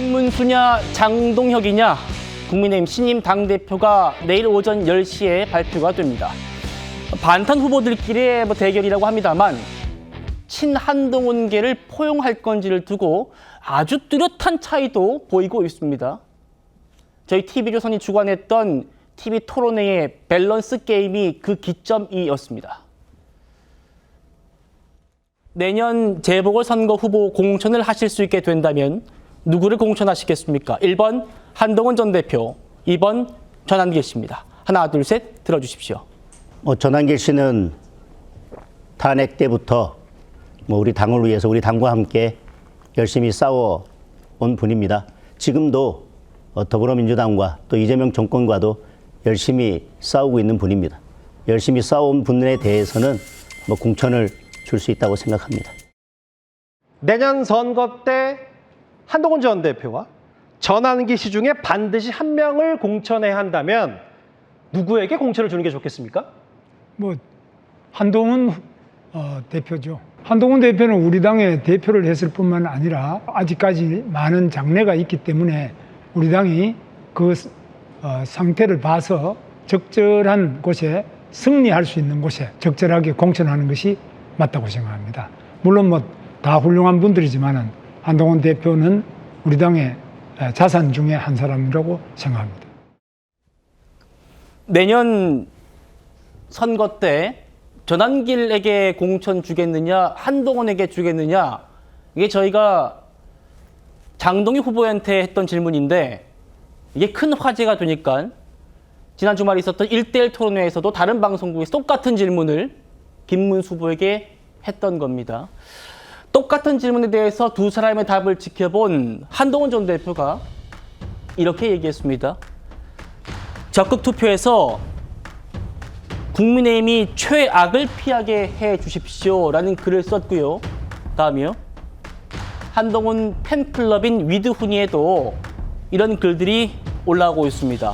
김문수냐 장동혁이냐 국민의힘 신임 당대표가 내일 오전 10시에 발표가 됩니다. 반탄 후보들끼리의 대결이라고 합니다만 친한동훈계를 포용할 건지를 두고 아주 뚜렷한 차이도 보이고 있습니다. 저희 TV조선이 주관했던 TV토론회의 밸런스 게임이 그 기점이었습니다. 내년 재보궐선거 후보 공천을 하실 수 있게 된다면 누구를 공천하시겠습니까? 1번 한동훈 전 대표, 2번 전한길 씨입니다. 하나, 둘, 셋 들어주십시오. 전한길 씨는 탄핵 때부터 우리 당을 위해서 우리 당과 함께 열심히 싸워온 분입니다. 지금도 더불어민주당과 또 이재명 정권과도 열심히 싸우고 있는 분입니다. 열심히 싸워온 분에 대해서는 공천을 줄 수 있다고 생각합니다. 내년 선거 때 한동훈 전 대표와 전한길 씨 중에 반드시 한 명을 공천해야 한다면 누구에게 공천을 주는 게 좋겠습니까? 한동훈 대표죠. 한동훈 대표는 우리 당의 대표를 했을 뿐만 아니라 아직까지 많은 장래가 있기 때문에 우리 당이 그 상태를 봐서 적절한 곳에 승리할 수 있는 곳에 적절하게 공천하는 것이 맞다고 생각합니다. 물론 다 훌륭한 분들이지만은 한동훈 대표는 우리 당의 자산 중에 한 사람이라고 생각합니다. 내년 선거 때 전한길에게 공천 주겠느냐, 한동훈에게 주겠느냐, 이게 저희가 장동희 후보한테 했던 질문인데 이게 큰 화제가 되니까 지난 주말에 있었던 1대1 토론회에서도 다른 방송국에서 똑같은 질문을 김문수 후보에게 했던 겁니다. 똑같은 질문에 대해서 두 사람의 답을 지켜본 한동훈 전 대표가 이렇게 얘기했습니다. 적극 투표에서 국민의힘이 최악을 피하게 해 주십시오라는 글을 썼고요. 다음이요. 한동훈 팬클럽인 위드훈이에도 이런 글들이 올라오고 있습니다.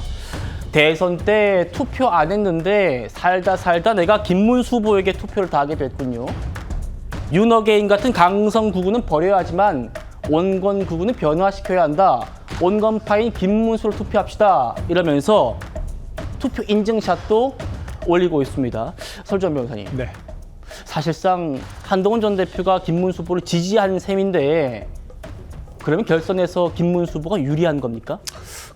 대선 때 투표 안 했는데 살다 내가 김문수 후보에게 투표를 다 하게 됐군요. 윤어게인 같은 강성 구구는 버려야 하지만 온건 구구는 변화시켜야 한다. 온건파인 김문수를 투표합시다. 이러면서 투표 인증샷도 올리고 있습니다. 설주환 변호사님. 네. 사실상 한동훈 전 대표가 김문수 후보를 지지한 셈인데 그러면 결선에서 김문수 후보가 유리한 겁니까?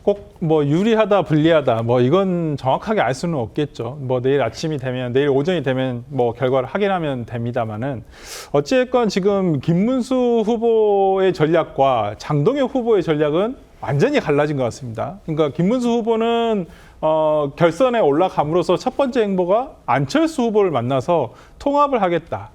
꼭 유리하다 불리하다 이건 정확하게 알 수는 없겠죠. 내일 아침이 되면 내일 오전이 되면 결과를 확인하면 됩니다만은 어찌됐건 지금 김문수 후보의 전략과 장동혁 후보의 전략은 완전히 갈라진 것 같습니다. 그러니까 김문수 후보는 결선에 올라감으로써 첫 번째 행보가 안철수 후보를 만나서 통합을 하겠다.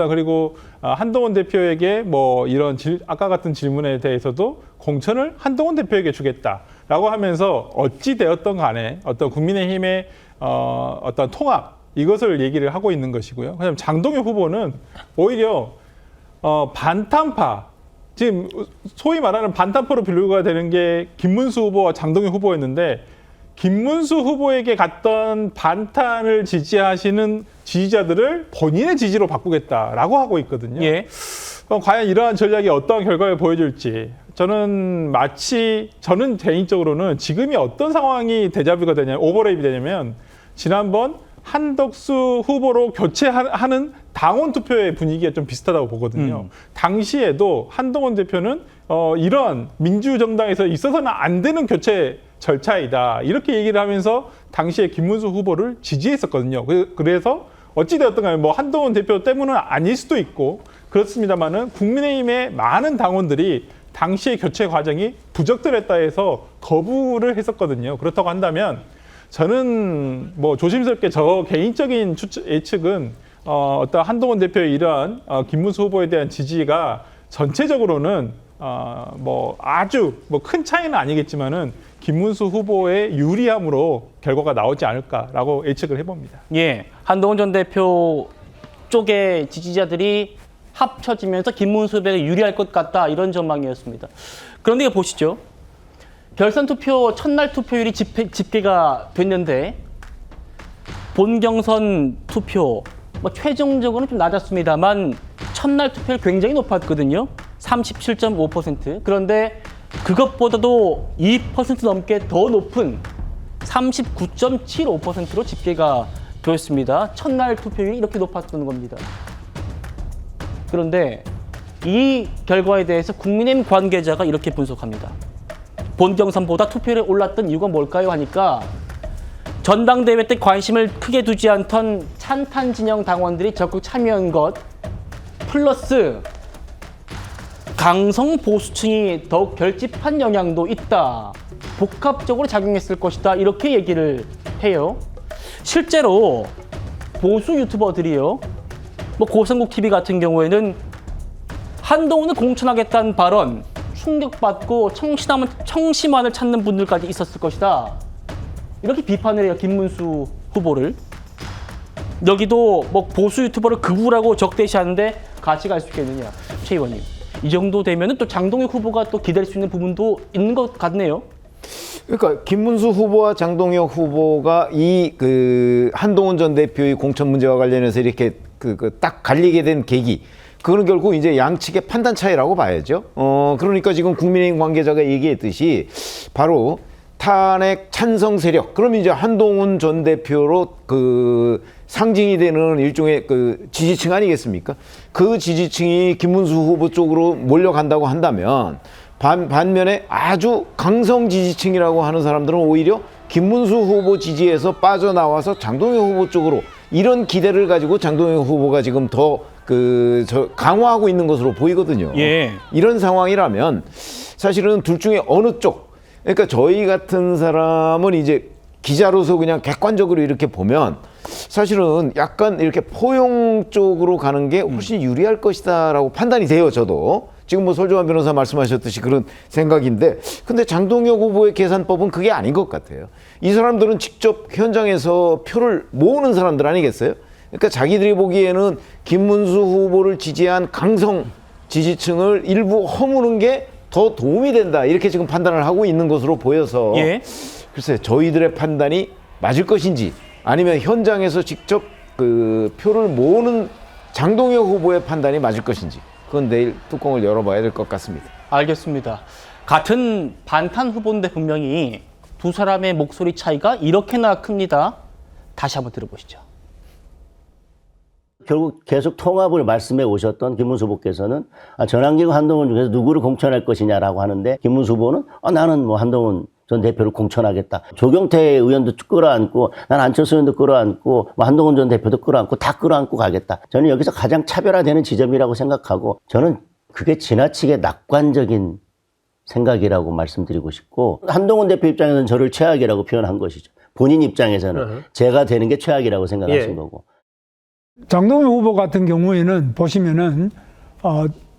그리고 한동훈 대표에게 이런 아까 같은 질문에 대해서도 공천을 한동훈 대표에게 주겠다라고 하면서 어찌 되었던 간에 어떤 국민의힘의 어떤 통합 이것을 얘기를 하고 있는 것이고요. 그다음 장동혁 후보는 오히려 반탄파 지금 소위 말하는 반탄파로 분류가 되는 게 김문수 후보와 장동혁 후보였는데 김문수 후보에게 갔던 반탄을 지지하시는 지지자들을 본인의 지지로 바꾸겠다라고 하고 있거든요. 예. 그럼 과연 이러한 전략이 어떤 결과를 보여줄지 저는 개인적으로는 지금이 어떤 상황이 데자뷰가 되냐면 오버랩이 되냐면 지난번 한덕수 후보로 교체하는 당원 투표의 분위기가 좀 비슷하다고 보거든요. 당시에도 한동훈 대표는 이런 민주정당에서 있어서는 안 되는 교체 절차이다. 이렇게 얘기를 하면서 당시에 김문수 후보를 지지했었거든요. 그래서 어찌되었든 간에 한동훈 대표 때문은 아닐 수도 있고 그렇습니다만은 국민의힘의 많은 당원들이 당시의 교체 과정이 부적절했다 해서 거부를 했었거든요. 그렇다고 한다면 저는 조심스럽게 저 개인적인 예측은 어떤 한동훈 대표의 이러한 김문수 후보에 대한 지지가 전체적으로는 아주 큰 차이는 아니겠지만은 김문수 후보의 유리함으로 결과가 나오지 않을까라고 예측을 해봅니다. 예, 한동훈 전 대표 쪽의 지지자들이 합쳐지면서 김문수 후보가 유리할 것 같다 이런 전망이었습니다. 그런데 보시죠. 결선 투표 첫날 투표율이 집계가 됐는데 본경선 투표 최종적으로는 좀 낮았습니다만 첫날 투표율 굉장히 높았거든요. 37.5%. 그런데 그것보다도 2% 넘게 더 높은 39.75%로 집계가 되었습니다. 첫날 투표율이 이렇게 높았던 겁니다. 그런데 이 결과에 대해서 국민의힘 관계자가 이렇게 분석합니다. 본 경선보다 투표율이 올랐던 이유가 뭘까요? 하니까 전당대회 때 관심을 크게 두지 않던 찬탄 진영 당원들이 적극 참여한 것 플러스 강성 보수층이 더욱 결집한 영향도 있다. 복합적으로 작용했을 것이다. 이렇게 얘기를 해요. 실제로 보수 유튜버들이요. 뭐 고성국 TV 같은 경우에는 한동훈을 공천하겠다는 발언 충격받고 청심환을 찾는 분들까지 있었을 것이다. 이렇게 비판을 해요. 김문수 후보를. 여기도 뭐 보수 유튜버를 극우라고 적대시하는데 같이 갈 수 있겠느냐. 최 의원님. 이 정도 되면 또 장동혁 후보가 또 기다릴 수 있는 부분도 있는 것 같네요. 그러니까 김문수 후보와 장동혁 후보가 한동훈 전 대표의 공천 문제와 관련해서 이렇게 딱 갈리게 된 계기. 그거는 결국 이제 양측의 판단 차이라고 봐야죠. 그러니까 지금 국민의힘 관계자가 얘기했듯이 바로 탄핵 찬성 세력. 그럼 이제 한동훈 전 대표로 상징이 되는 일종의 지지층 아니겠습니까? 그 지지층이 김문수 후보 쪽으로 몰려간다고 한다면 반면에 아주 강성 지지층이라고 하는 사람들은 오히려 김문수 후보 지지에서 빠져나와서 장동혁 후보 쪽으로 이런 기대를 가지고 장동혁 후보가 지금 더 강화하고 있는 것으로 보이거든요. 예. 이런 상황이라면 사실은 둘 중에 어느 쪽, 그러니까 저희 같은 사람은 이제 기자로서 그냥 객관적으로 이렇게 보면 사실은 약간 이렇게 포용 쪽으로 가는 게 훨씬 유리할 것이다라고 판단이 돼요, 저도. 지금 뭐 설조환 변호사 말씀하셨듯이 그런 생각인데, 근데 장동혁 후보의 계산법은 그게 아닌 것 같아요. 이 사람들은 직접 현장에서 표를 모으는 사람들 아니겠어요? 그러니까 자기들이 보기에는 김문수 후보를 지지한 강성 지지층을 일부 허무는 게 더 도움이 된다, 이렇게 지금 판단을 하고 있는 것으로 보여서 예. 글쎄 저희들의 판단이 맞을 것인지 아니면 현장에서 직접 표를 모으는 장동혁 후보의 판단이 맞을 것인지, 그건 내일 뚜껑을 열어봐야 될 것 같습니다. 알겠습니다. 같은 반탄 후보인데 분명히 두 사람의 목소리 차이가 이렇게나 큽니다. 다시 한번 들어보시죠. 결국 계속 통합을 말씀해 오셨던 김문수 후보께서는 전환기와 한동훈 중에서 누구를 공천할 것이냐라고 하는데, 김문수 후보는 나는 뭐 한동훈 전 대표를 공천하겠다. 조경태 의원도 끌어안고, 난 안철수 의원도 끌어안고, 뭐 한동훈 전 대표도 끌어안고, 다 끌어안고 가겠다. 저는 여기서 가장 차별화되는 지점이라고 생각하고, 저는 그게 지나치게 낙관적인 생각이라고 말씀드리고 싶고, 한동훈 대표 입장에서는 저를 최악이라고 표현한 것이죠. 본인 입장에서는 제가 되는 게 최악이라고 생각하신 거고. 장동혁 후보 같은 경우에는 보시면은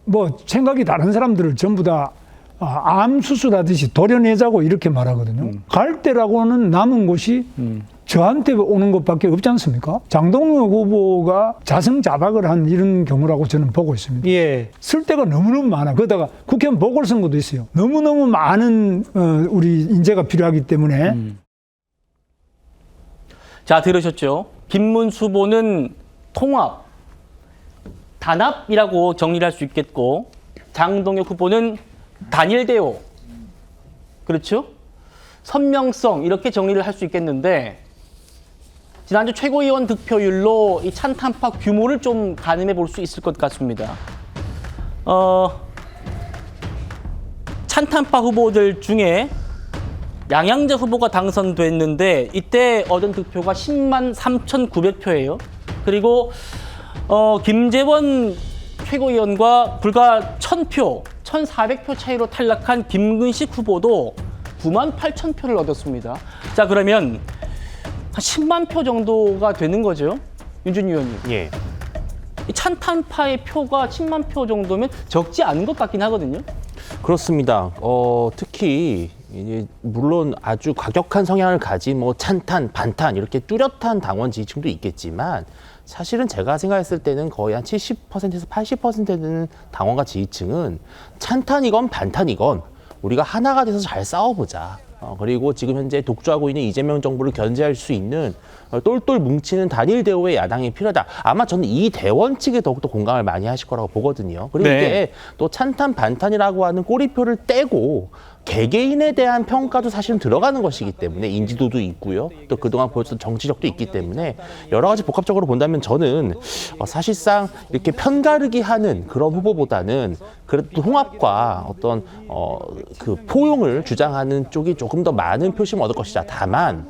뭐 생각이 다른 사람들을 전부 다 암 수술하듯이 도려내자고 이렇게 말하거든요. 갈 때라고는 남은 곳이 저한테 오는 것밖에 없지 않습니까? 장동혁 후보가 자승자박을 한 이런 경우라고 저는 보고 있습니다. 예. 쓸 데가 너무너무 많아. 그러다가 국회의원 보궐선거도 있어요. 너무너무 많은 우리 인재가 필요하기 때문에. 자, 들으셨죠? 김문수 후보는 통합, 단합이라고 정리를 할 수 있겠고, 장동혁 후보는 단일대오, 그렇죠? 선명성, 이렇게 정리를 할 수 있겠는데, 지난주 최고위원 득표율로 이 찬탄파 규모를 좀 가늠해 볼 수 있을 것 같습니다. 찬탄파 후보들 중에 양양자 후보가 당선됐는데, 이때 얻은 득표가 10만 3,900표예요. 그리고 김재원 최고위원과 불과 1,000표, 1,400표 차이로 탈락한 김근식 후보도 9만 8천 표를 얻었습니다. 자, 그러면 한 10만 표 정도가 되는 거죠, 윤준희 의원님. 예. 이 찬탄파의 표가 10만 표 정도면 적지 않은 것 같긴 하거든요. 그렇습니다. 특히 물론 아주 과격한 성향을 가진 뭐 찬탄, 반탄 이렇게 뚜렷한 당원 지지층도 있겠지만, 사실은 제가 생각했을 때는 거의 한 70%에서 80% 되는 당원과 지지층은 찬탄이건 반탄이건 우리가 하나가 돼서 잘 싸워보자. 그리고 지금 현재 독주하고 있는 이재명 정부를 견제할 수 있는 똘똘 뭉치는 단일 대우의 야당이 필요하다. 아마 저는 이 대원 측에 더욱더 공감을 많이 하실 거라고 보거든요. 그리고 네. 이게 또 찬탄, 반탄이라고 하는 꼬리표를 떼고 개개인에 대한 평가도 사실은 들어가는 것이기 때문에 인지도도 있고요. 또 그동안 보여줬던 정치력도 있기 때문에 여러 가지 복합적으로 본다면 저는 사실상 이렇게 편가르기 하는 그런 후보보다는 그래도 통합과 어떤 그 포용을 주장하는 쪽이 조금 더 많은 표심을 얻을 것이다. 다만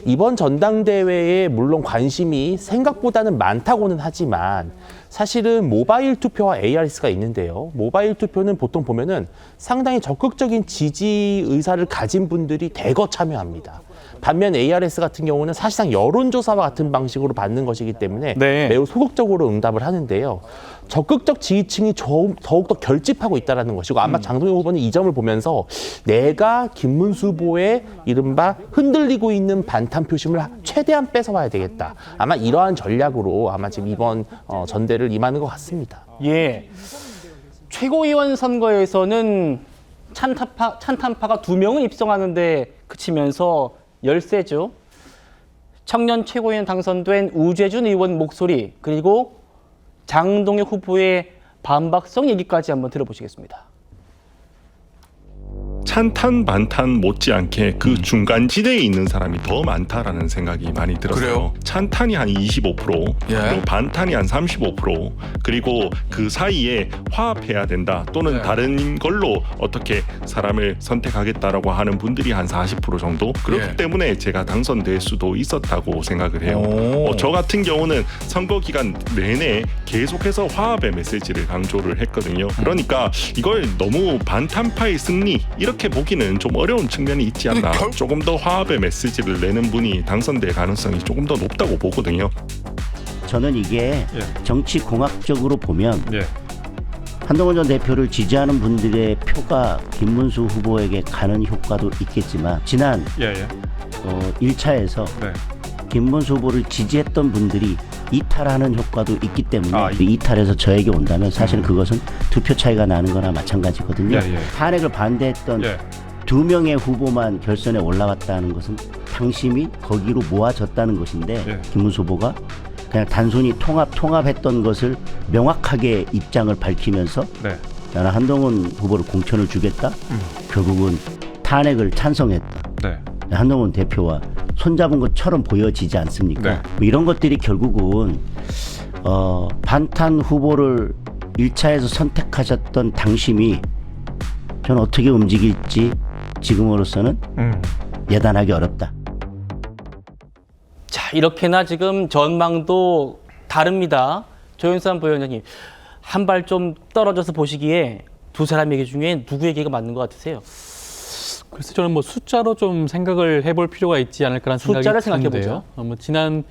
이번 전당대회에 물론 관심이 생각보다는 많다고는 하지만 사실은 모바일 투표와 ARS가 있는데요. 모바일 투표는 보통 보면은 상당히 적극적인 지지 의사를 가진 분들이 대거 참여합니다. 반면 ARS 같은 경우는 사실상 여론조사와 같은 방식으로 받는 것이기 때문에 네. 매우 소극적으로 응답을 하는데요. 적극적 지지층이 더욱더 결집하고 있다는 것이고 아마 장동혁 후보는 이 점을 보면서 내가 김문수 후보의 이른바 흔들리고 있는 반탄 표심을 최대한 뺏어와야 되겠다. 아마 이러한 전략으로 아마 지금 이번 전대를 임하는 것 같습니다. 예. 최고위원 선거에서는 찬탄파가 2명을 입성하는데 그치면서 열세죠. 청년 최고위원 당선된 우재준 의원 목소리 그리고 장동혁 후보의 반박성 얘기까지 한번 들어보시겠습니다. 찬탄 반탄 못지않게 그 중간 지대에 있는 사람이 더 많다라는 생각이 많이 들었어요. 그래요? 찬탄이 한 25%, 예. 그리고 반탄이 한 35%, 그리고 그 사이에 화합해야 된다 또는 네. 다른 걸로 어떻게 사람을 선택하겠다라고 하는 분들이 한 40% 정도. 그렇기 예. 때문에 제가 당선될 수도 있었다고 생각을 해요. 오. 저 같은 경우는 선거 기간 내내 계속해서 화합의 메시지를 강조를 했거든요. 그러니까 이걸 너무 반탄파의 승리 이렇게 보기는 좀 어려운 측면이 있지 않나. 조금 더 화합의 메시지를 내는 분이 당선될 가능성이 조금 더 높다고 보거든요. 저는 이게 예. 정치 공학적으로 보면 예. 한동훈 전 대표를 지지하는 분들의 표가 김문수 후보에게 가는 효과도 있겠지만 지난 예. 1차에서 네. 김문수 후보를 지지했던 분들이 이탈하는 효과도 있기 때문에 이- 이탈해서 저에게 온다면 사실은 그것은 투표 차이가 나는 거나 마찬가지거든요. 예, 예. 탄핵을 반대했던 예. 2명의 후보만 결선에 올라왔다는 것은 당심이 거기로 모아졌다는 것인데 예. 김문수 후보가 그냥 단순히 통합했던 것을 명확하게 입장을 밝히면서 네. 나는 한동훈 후보를 공천을 주겠다. 결국은 탄핵을 찬성했다. 네. 한동훈 대표와 손잡은 것처럼 보여지지 않습니까? 네. 뭐 이런 것들이 결국은 반탄 후보를 1차에서 선택하셨던 당심이 저는 어떻게 움직일지 지금으로서는 예단하기 어렵다. 자, 이렇게나 지금 전망도 다릅니다. 조윤선 부위원장님, 한 발 좀 떨어져서 보시기에 두 사람 얘기 중에 누구 얘기가 맞는 것 같으세요? 글쎄 저는 뭐 숫자로 좀 생각을 해볼 필요가 있지 않을까라는 생각이 숫자를 드는데요. 생각해보죠. 지난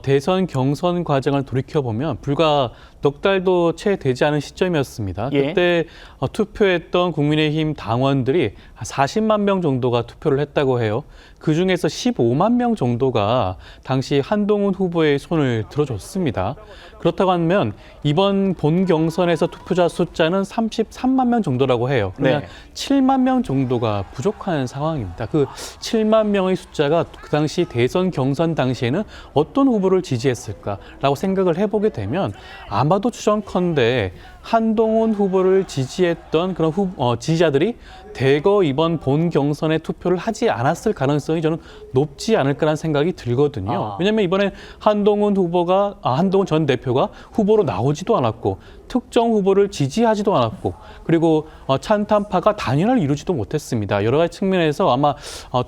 대선 경선 과정을 돌이켜 보면 불과 넉 달도 채 되지 않은 시점이었습니다. 예. 그때 투표했던 국민의힘 당원들이 40만 명 정도가 투표를 했다고 해요. 그 중에서 15만 명 정도가 당시 한동훈 후보의 손을 들어줬습니다. 그렇다고 하면 이번 본 경선에서 투표자 숫자는 33만 명 정도라고 해요. 그러면 네. 7만 명 정도가 부족한 상황입니다. 그 7만 명의 숫자가 그 당시 대선 경선 당시에는 어떤 후보를 지지했을까라고 생각을 해보게 되면 아마도 추정컨대 한동훈 후보를 지지했던 그런 지지자들이 대거 이번 본 경선에 투표를 하지 않았을 가능성이 저는 높지 않을까라는 생각이 들거든요. 왜냐하면 이번에 한동훈 전 대표가 후보로 나오지도 않았고 특정 후보를 지지하지도 않았고 그리고 찬탄파가 단일화를 이루지도 못했습니다. 여러 가지 측면에서 아마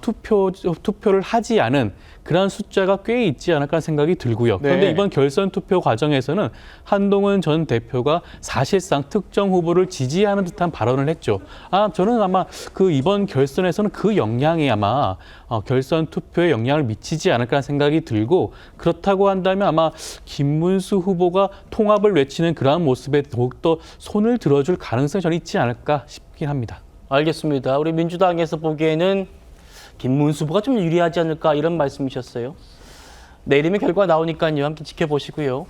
투표를 하지 않은 그런 숫자가 꽤 있지 않을까 생각이 들고요. 그런데 네. 이번 결선 투표 과정에서는 한동훈 전 대표가 사실상 특정 후보를 지지하는 듯한 발언을 했죠. 저는 아마 그 이번 결선에서는 그 영향이 아마 결선 투표에 영향을 미치지 않을까 생각이 들고 그렇다고 한다면 아마 김문수 후보가 통합을 외치는 그러한 모습에 더욱더 손을 들어줄 가능성이 저는 있지 않을까 싶긴 합니다. 알겠습니다. 우리 민주당에서 보기에는 김문수 후보가 좀 유리하지 않을까 이런 말씀이셨어요. 내일이면 결과 나오니까요. 함께 지켜보시고요.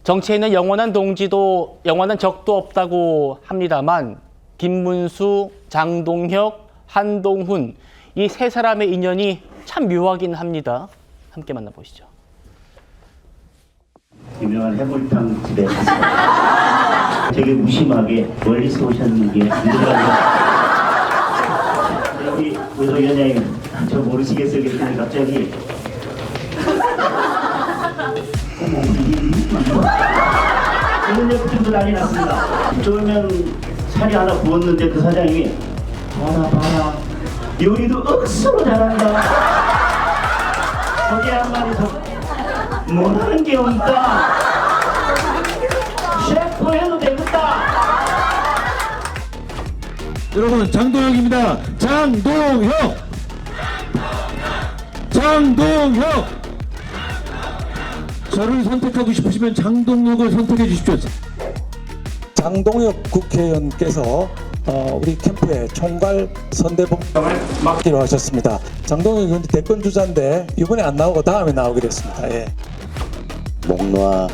정치에는 영원한 동지도 영원한 적도 없다고 합니다만 김문수, 장동혁, 한동훈 이 세 사람의 인연이 참 묘하긴 합니다. 함께 만나보시죠. 유명한 해물탕 집에 가서 되게 무심하게 멀리서 오셨는 게 누구라고 우리 의장님 저 모르시겠어요? 그랬더니 갑자기 그런 얘기도 난리 났습니다. 쫄면 살이 하나 부었는데 그 사장님이 봐라 요리도 억수로 잘한다. 거기에 한마디 더 못하는 게 없다. 셰프 해도 되겠다. 여러분, 장동혁입니다. 장동혁! 저를 선택하고 싶으시면 장동혁을 선택해 주십시오. 장동혁 국회의원께서 우리 캠프의 총괄 선대본부장을 맡기로 하셨습니다. 장동혁 의원 대권 주자인데 이번에 안 나오고 다음에 나오기로 했습니다. 예. 목 놓아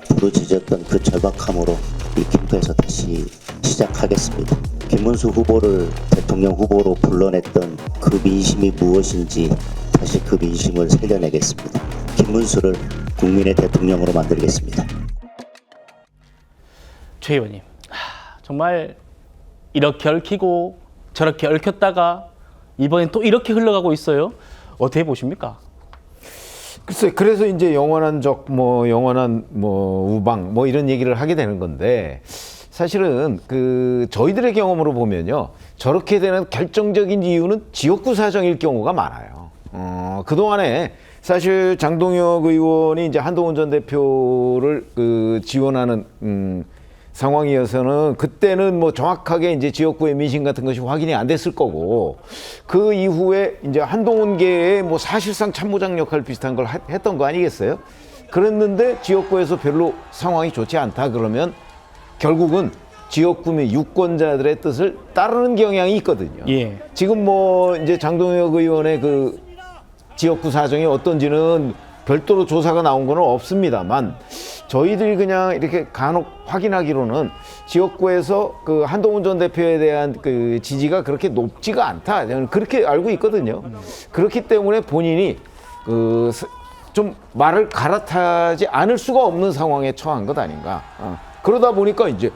부르짖었던 그 절박함으로 이 캠프에서 다시 시작하겠습니다. 김문수 후보를 대통령 후보로 불러냈던 그 민심이 무엇인지 다시 그 민심을 살려내겠습니다. 김문수를 국민의 대통령으로 만들겠습니다. 최 의원님, 정말 이렇게 얽히고 저렇게 얽혔다가 이번엔 또 이렇게 흘러가고 있어요. 어떻게 보십니까? 글쎄, 그래서 이제 영원한 적, 영원한 우방, 이런 얘기를 하게 되는 건데, 사실은 저희들의 경험으로 보면요, 저렇게 되는 결정적인 이유는 지역구 사정일 경우가 많아요. 그동안에 사실 장동혁 의원이 이제 한동훈 전 대표를 지원하는 상황이어서는 그때는 정확하게 이제 지역구의 민심 같은 것이 확인이 안 됐을 거고, 그 이후에 이제 한동훈계의 사실상 참모장 역할 비슷한 걸 했던 거 아니겠어요? 그랬는데 지역구에서 별로 상황이 좋지 않다 그러면 결국은 지역구 및 유권자들의 뜻을 따르는 경향이 있거든요. 예. 지금 이제 장동혁 의원의 지역구 사정이 어떤지는 별도로 조사가 나온 건 없습니다만, 저희들이 그냥 이렇게 간혹 확인하기로는 지역구에서 한동훈 전 대표에 대한 지지가 그렇게 높지가 않다, 저는 그렇게 알고 있거든요. 그렇기 때문에 본인이 좀 말을 갈아타지 않을 수가 없는 상황에 처한 것 아닌가. 그러다 보니까 이제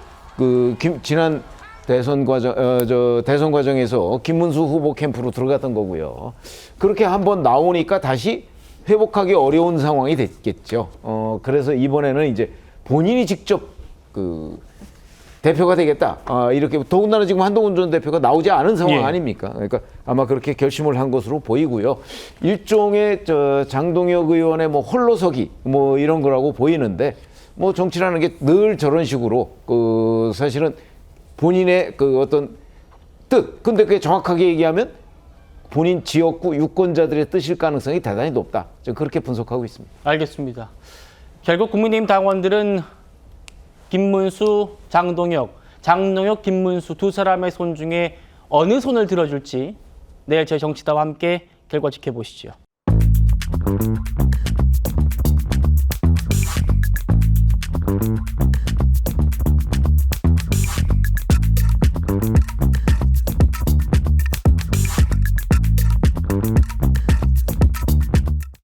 지난 대선 과정에서 김문수 후보 캠프로 들어갔던 거고요. 그렇게 한번 나오니까 다시 회복하기 어려운 상황이 됐겠죠. 그래서 이번에는 이제 본인이 직접 대표가 되겠다. 이렇게 더군다나 지금 한동훈 전 대표가 나오지 않은 상황 예. 아닙니까? 그러니까 아마 그렇게 결심을 한 것으로 보이고요. 일종의 장동혁 의원의 홀로서기 이런 거라고 보이는데, 정치라는 게 늘 저런 식으로 사실은 본인의 어떤 뜻, 근데 그게 정확하게 얘기하면 본인 지역구 유권자들의 뜻일 가능성이 대단히 높다. 저는 그렇게 분석하고 있습니다. 알겠습니다. 결국 국민의힘 당원들은 김문수, 장동혁, 김문수 두 사람의 손 중에 어느 손을 들어줄지 내일 저희 정치다와 함께 결과 지켜보시죠.